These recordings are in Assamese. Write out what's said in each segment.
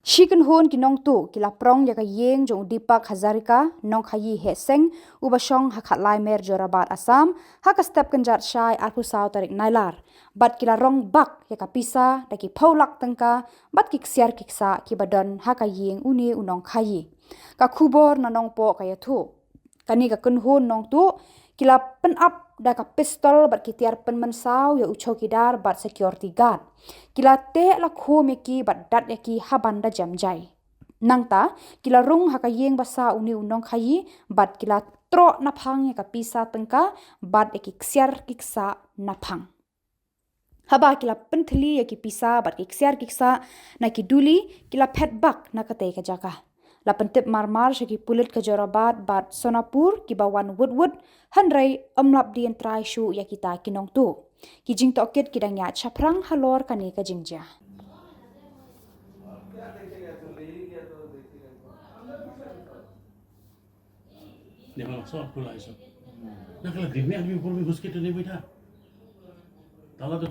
Shikan hon ki nong tu kila prong ya ka yeng jong Deepak Hazarika nong khayi he seng ubashong hakhat lai mer Jorabat Assam haka step kanjat shai arpu saw tarik nailar bat kila rong bak ya ka pisa daki paulak tengka bat kik siar kiksa ki badon haka yeng uni unong khayi ka khubor na nong po kaya thu kani ka kun hon nong tu kila pen up da ka pistol bat ki tiar pen man saw ya ucho kidar bat security guard kila te la kho me ki bat dat ya ki habanda jamjai nangta kila rung haka yeng basa uni unong khayi bat kila tro na phang ya ka pisa tengka bat ya ki ksiar kiksa na phang haba kila penthli ya ki pisa bat ki ksiar kiksa na ki duli kila phet bak na ka te ka jaka la pentip marmar shaki pulit ka Jorabat bat Sonapur ki bawan woodwood hanrai amlap dien trai shu ya kita kinong tu ki jing toket ki dangya chaprang halor kani ka jingja देखो सब खुला है सब ना कल दिन में आदमी ऊपर में घुस के तो नहीं बैठा ताला तो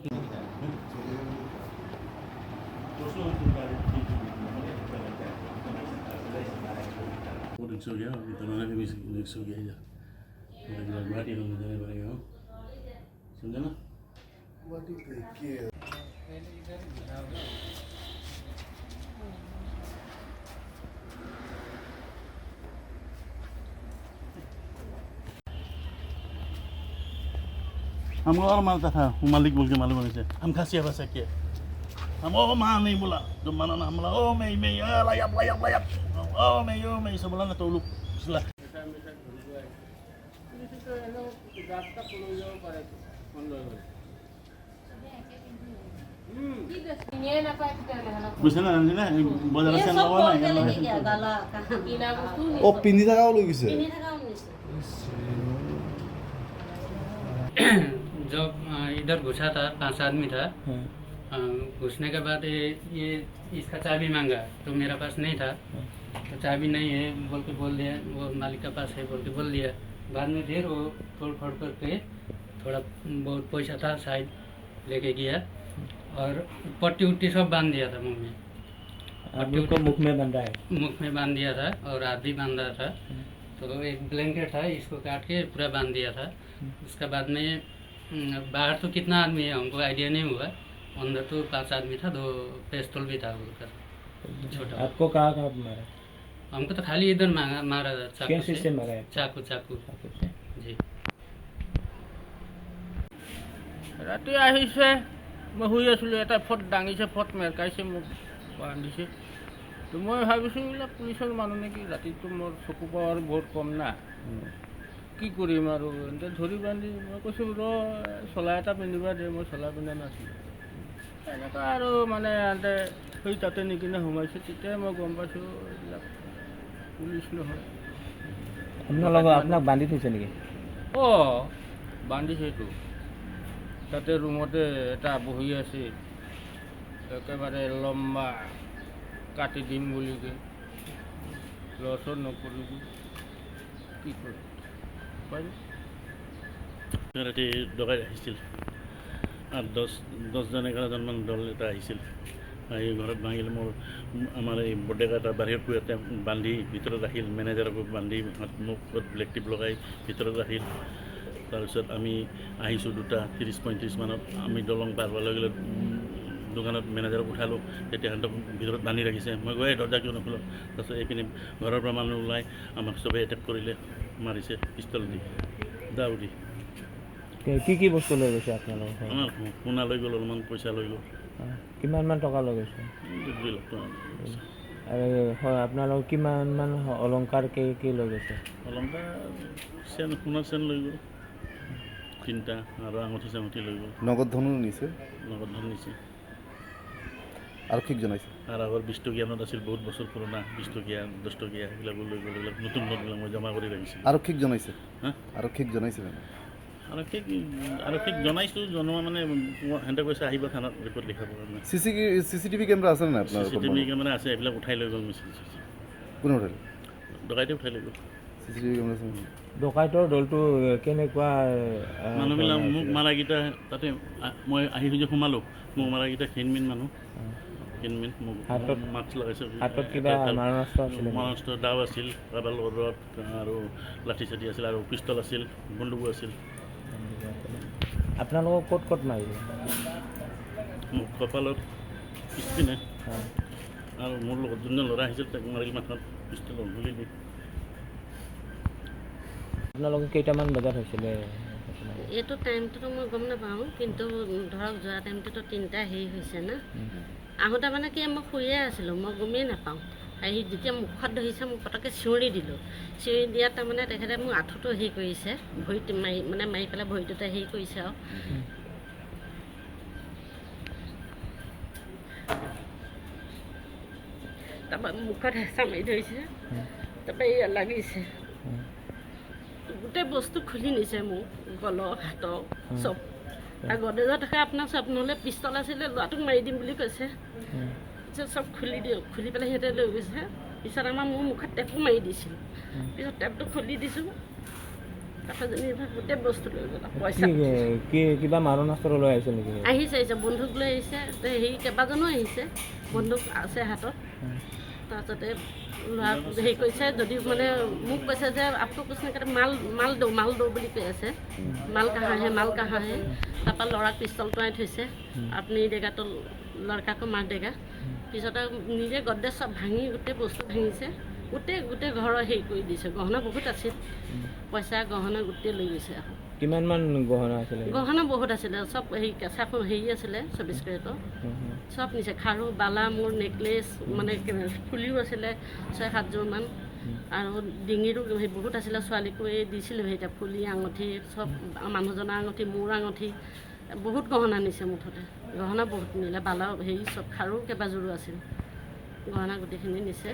वो रिक्स हो गया अभी तो मैंने भी रिक्स हो गया यार मेरा गाड़ी में जाने पड़ेगा समझा ना हम और मारता था वो मालिक बोल के मालूम है हम खासिया बसा के हम ओ मां नहीं बोला जो माना ना हमला ओ मैं लायप ओ मैं सब बोला ना तो लोग इसला বুঝছ না না বজারে সেন লওয়া না ও পিনি থাকাও লৈ গৈছে जब इधर घुसा था 5 आदमी था घुसने के बाद ये इसका चाबी मांगा तो मेरा पास नहीं था तो चाबी नहीं है बोल के बोल दिया वो मालिक के पास है बोल के बोल दिया बाद में फिर वो तोड़ फोड़ करके थोड़ा बहुत पैसा था शायद लेके गया और पट्टी उट्टी सब बांध दिया था मुंह में पट्टी को मुख में बांधा है मुख में बांध दिया था और हाथ भी बांधा था तो एक ब्लैंकेट था इसको काट के पूरा बांध दिया था उसके बाद में बाहर तो कितना आदमी है हमको आइडिया नहीं हुआ अंदर तो 5 आदमी था 2 पिस्तौल भी था उधर छोटा आपको कहाँ कहाँ मारा हमको तो खाली इधर मारा कैसे से मारा है चाकू से जी ৰাতি আহিছে মই শুই আছিলোঁ এটা ফট দাঙিছে ফট মেৰকাইছে মোক বান্ধিছে তো মই ভাবিছোঁ এইবিলাক পুলিচৰ মানুহ নেকি ৰাতিটো মোৰ চকু পাৱাৰ বহুত কম না কি কৰিম আৰু এনেকৈ ধৰি বান্ধি মই কৈছোঁ ৰ চলা এটা পিন্ধিবা দে মই চলা পিন্ধা নাছিলোঁ এনেকুৱা আৰু মানে আনতে সেই তাতে নিকিনে সোমাইছে তেতিয়াই মই গম পাইছোঁ এইবিলাক পুলিচ নহয় আপোনাক বান্ধি থৈছে নেকি অঁ বান্ধিছেতো তাতে ৰুমতে এটা বহি আছে একেবাৰে লম্বা কাটি দিম বুলি কৈ লৰচৰ নকৰিবি কি কৰিম ৰাতি ডকাই আহিছিল 10জন 11জনমান দল এটা আহিছিল আহি ঘৰত ভাঙিল মোৰ আমাৰ এই বডেকা এটা বাহিৰত কুয়াতে বান্ধি ভিতৰত ৰাখিল মেনেজাৰকো বান্ধি মুখত ব্লেক টিপ লগাই ভিতৰত ৰাখিল তাৰপিছত আমি আহিছোঁ 2:30-35 মানত আমি দলং পাৰ হোৱাৰ লগে লগে দোকানত মেনেজাৰক উঠালোঁ তেতিয়া সিহঁতক ভিতৰত বান্ধি ৰাখিছে মই গৈ দৰ্জা কিয় নোখোলোঁ তাৰপিছত এইপিনে ঘৰৰ পৰা মানুহ ওলাই আমাক চবেই এটেক কৰিলে মাৰিছে পিষ্টল দি দাও দি কি বস্তু লৈ গৈছে আপোনালোকৰ আমাৰ সোণা লৈ গ'ল অলপমান পইচা লৈ গ'ল কিমানমান টকা লৈ গৈছে 2 লাখ টকা আৰু হয় আপোনালোকৰ কিমানমান অলংকাৰ কি লৈ গৈছে অলংকাৰ সোণৰ চেন লৈ গ'ল 3টা আৰু আঙুঠি চাঙুঠি লৈ গ'ল নগদ ধনো নিছে নগদ ধন নিছে আৰক্ষীক জনাইছে আৰু আগৰ 20 টকীয়া নোট আছিল বহুত বছৰ পুৰণা 20 টকীয়া 10 টকীয়া সেইবিলাক লৈ গ'ল এইবিলাক নতুন নোটবিলাক মই জমা কৰি ৰাখিছোঁ আৰক্ষীক জনাইছে হা আৰক্ষীক জনাইছে আৰক্ষীক জনাইছোঁ জনোৱা মানে সিহঁতে কৈছে আহিব থানাত ৰিপৰ্ট লিখাব কাৰণে চিচিটিভি কেমেৰা আছে নাই আপোনাৰ চিচিটিভি কেমেৰা আছে এইবিলাক উঠাই লৈ গ'ল মিছিল কোনে উঠালে ডকাইতে উঠাই লৈ গ'ল চিচিটিভি কেমেৰা আছে ডকাইতৰ দলটো কেনেকুৱা মানুহবিলাক মোক মাৰাকেইটা তাতে মই আহি যে সোমালোঁ মোক মাৰাকেইটা ক্ষীণমিন মানুহ কিনমিন মোক হাতত- মাস্ক লগাইছে হাতত কিবা মাৰণাস্ত্ৰ আছিলে নেকি? মাৰণাস্ত্ৰ দাও আছিল কাৰোবাৰ লগত ৰড আৰু লাঠি চাঠি আছিল আৰু পিষ্টল আছিল বন্দুকো আছিল আপোনালোকক ক'ত ক'ত মাৰিলে মোক কপালত পিছপিনে হয়। আৰু মোৰ লগত যোনজন ল'ৰা আহিছিল তাক মাৰিল মাথাত পিষ্টল গুলি দি আপোনালোকে কেইটামান বজাত হৈছিলে এইটো টাইমটোতো মই গম নাপাওঁ কিন্তু ধৰক যোৱা টাইমটোতো 3টা হেৰি হৈছে না আহোঁতে মানে কি মই শুয়ে আছিলোঁ মই গমেই নাপাওঁ আহি যেতিয়া মুখত ধৰিছে মোক পটককৈ চিঞৰি দিলোঁ চিঞৰি দিয়াত তাৰমানে তেখেতে মোক আঁঠুটো হেৰি কৰিছে ভৰিটো মাৰি পেলাই ভৰিটোতে হেৰি কৰিছে আৰু তাৰপৰা মুখত হেঁচা মাৰি ধৰিছে তাৰপৰা এয়া লাগিছে গোটেই বস্তু খুলি নিছে মোক গলৰ হাতৰ চব আৰু গডেজত থকা আপোনাৰ চব নহ'লে পিষ্টল আছিলে ল'ৰাটোক মাৰি দিম বুলি কৈছে চব খুলি দিওঁ খুলি পেলাই সিহঁতে লৈ গৈছে পিছত মোৰ মুখত টেপো মাৰি দিছিল পিছত টেপটো খুলি দিছোঁ তাৰপৰা যেনিবা গোটেই বস্তু লৈ গ'ল পইচা কিবা মাৰণাস্ত্ৰ লৈ আহিছে নেকি আহিছে বন্দুক লৈ আহিছে হেৰি কেইবাজনো আহিছে বন্দুক আছে হাতত তাৰপিছতে ল'ৰা হেৰি কৰিছে যদিও মানে মোক কৈছে যে আপোনাক কৈছে মাল দৌ বুলি কৈ আছে মাল কাহা হে তাৰপৰা ল'ৰাক পিষ্টল টৰাই থৈছে আপুনি দেগাটো লড়কাকো মাৰ দেগা পিছতে নিজে গড্ডে চব ভাঙি গোটেই বস্তু ভাঙিছে গোটেই ঘৰৰ হেৰি কৰি দিছে গহনা বহুত আছিল পইচা গহনা গোটেই লৈ গৈছে আকৌ কিমানমান গহনা আছিলে গহনা বহুত আছিলে চব হেৰি কেঁচা হেৰি আছিলে 24 কেৰেটৰ চব নিছে খাৰু বালা মোৰ নেকলেছ মানে ফুলিও আছিলে 6-7যোৰমান আৰু ডিঙিৰো বহুত আছিলে ছোৱালীকো এই দিছিলোঁ এতিয়া ফুলি আঙুঠি চব মানুহজনৰ আঙুঠি মোৰ আঙুঠি বহুত গহনা নিছে মুঠতে গহনা বহুত নিলে বালা হেৰি চব খাৰু কেইবাযোৰো আছিল গহনা গোটেইখিনি নিছে